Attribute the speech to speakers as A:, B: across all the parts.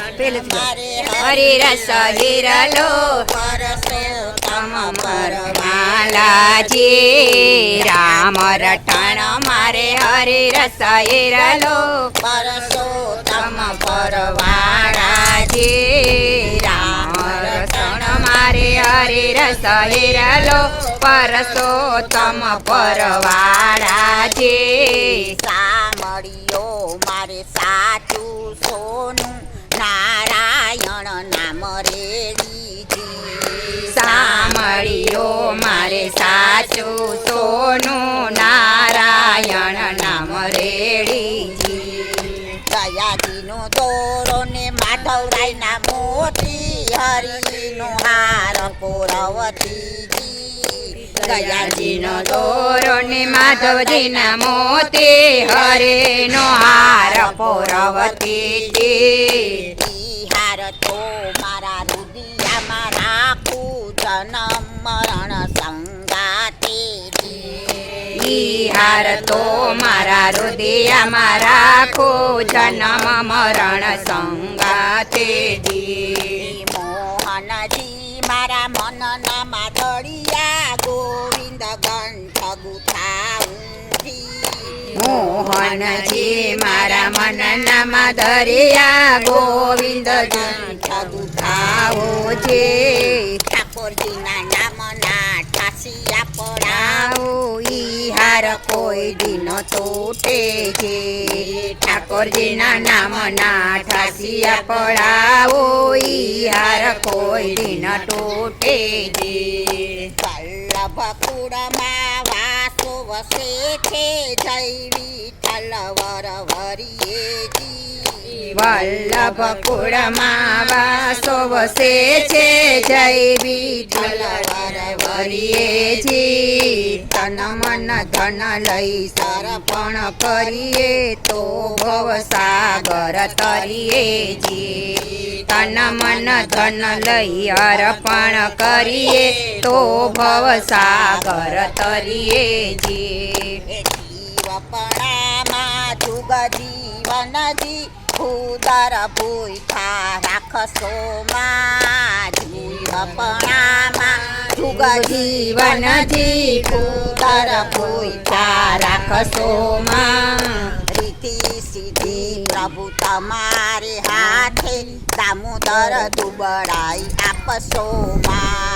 A: હરિ રસ હિરલો પરસોત્તમ પરવાલાજી રામ રટણ મારે હરિ રસ હિરલો પરસોત્તમ પરવાલાજી રામ રટણ મારે હરિ રસ હિરલો પરસોત્તમ પરવાલાજી
B: સામળિયો મારે સાચું સોનું નારાયણ નામ રેડીજી
A: સામળિયો મારે સાચું સોનું નારાયણ નામ રેડીજી
B: દયાજીનો દોરો ને માધવરાયના મોતી હરિનો હાર પોરવતીજી
A: દયાજીનો દોરો ને માધવજીના મોતી હરેનો હાર પોરવતીજી
B: હાર તો મારા રુદિયામાં રાખું જન્મ મરણ સંગાતે
A: હાર તો મારા હૃદયમાં રાખો જન્મ મરણ સંગાતે
B: મોહનજી મારા મનના માદળિયા ગોવિંદ ગંઠ ગુથાઉંજી
A: મોહનજી મારા મનના દરિયા ગોવિંદ ગંઠ ગુથાવો છે
B: ઠાકોરજીના નામના ઠાસિયા પડાવો
A: ઈ હાર કોઈ દિન તૂટે છે ઠાકોરજીના નામના ઠાસિયા પડાવો ઈ હાર કોઈ દિન તૂટે છે
B: વલ્લભપુરમાં વાસો વસે છે જય વિઠ્ઠલ વરવરીએજી
A: વલ્લભપુરમાં વાસો વસે છે જય વિઠ્ઠલ વરવરીએજી તન મન ધન લઈ સર્પણ કરીએ તો ભવસાગર તરીએ જી તન મન ધન લઈ અર્પણ કરીએ તો ભવસાગર તરીએ જી
B: જીવપણામાં જુગ જીવનજી ભૂદર ભૂખા રાખશો માં જીવપણામાં જુગ
A: જીવનજી ભૂદર ભૂખા રાખશો માં
B: રીતિ સીધી પ્રભુ તમારે હાથે દામોદર દુબળાઈ આપશો માં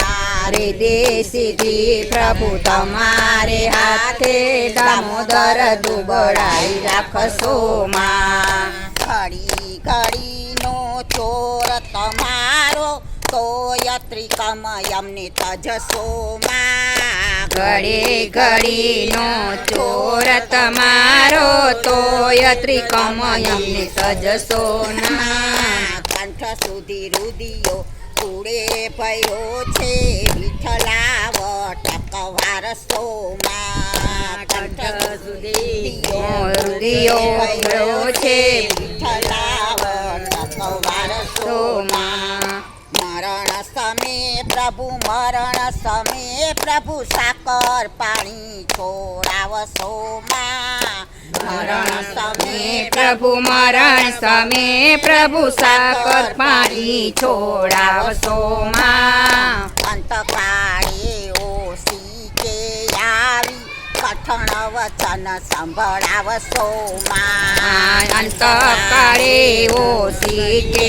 A: રીતિ સીધી પ્રભુ તમારે હાથે દામોદર દુબળાઈ રાખશો માં
B: ઘડી ઘડીનો ચોર તમારો તોય ત્રિકમયમને તજશો માં
A: ઘડી ઘડીનો ચોર તમારો તોય ત્રિકમયમને સજશો ના
B: કંઠ સુધી રુદિયો કુડે ભયો છે વિઠ્ઠલાવટ વારસો માં કંઠ સુધી
A: હૃદયો ભયો છે
B: વિઠ્ઠલાવટ વારસો માં મરણ સમય પ્રભુ સાકર પાણી છોડાવશો માં
A: મરણ સમય પ્રભુ સાકર પાણી છોડાવશો માં
B: અંતકાળે ઓસી કે આવી કઠણ વચન સંભળાવશો માં
A: અંતકાળે ઓસી કે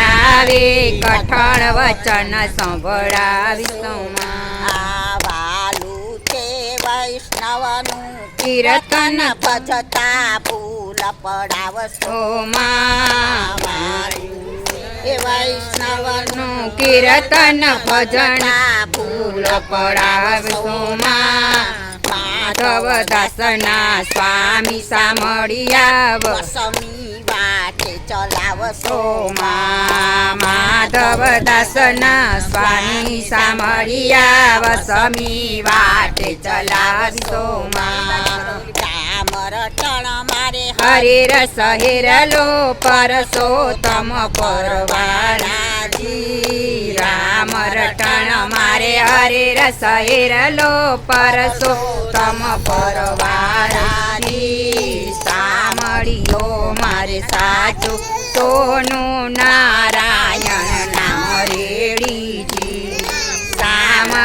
A: આવે કઠણ વચન સંભળાવીશો માં
B: વાલું તે વૈષ્ણવનું
A: કીર્તન
B: ભજતા ભૂલ પડાવશો
A: માં
B: એ વૈષ્ણવનું
A: કીર્તન ભજન
B: ભૂલ
A: પડાવશો માં માધવ દાસના સ્વામી સામળિયા
B: વસમી વાટે ચલાવશો
A: માં માધવ દાસના સ્વામી સામળિયા વસમી વાટે ચલાવશો માં
B: રામ રટણ મારે
A: હરિ રસ હિરલો પરસોત્તમ પરવાળાજી રામ રટણ મારે હરિ રસ હિરલો પરસોત્તમ પરવાળાજી સામળિયો મારે સાચું સોનું ના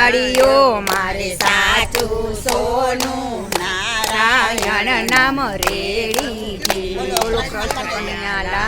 A: મળ્યો મારે સાચું
B: સોનું નારાયણ
A: નારાયણ નામ રેડી બોલો કૃષ્ણ કનૈયા લાલ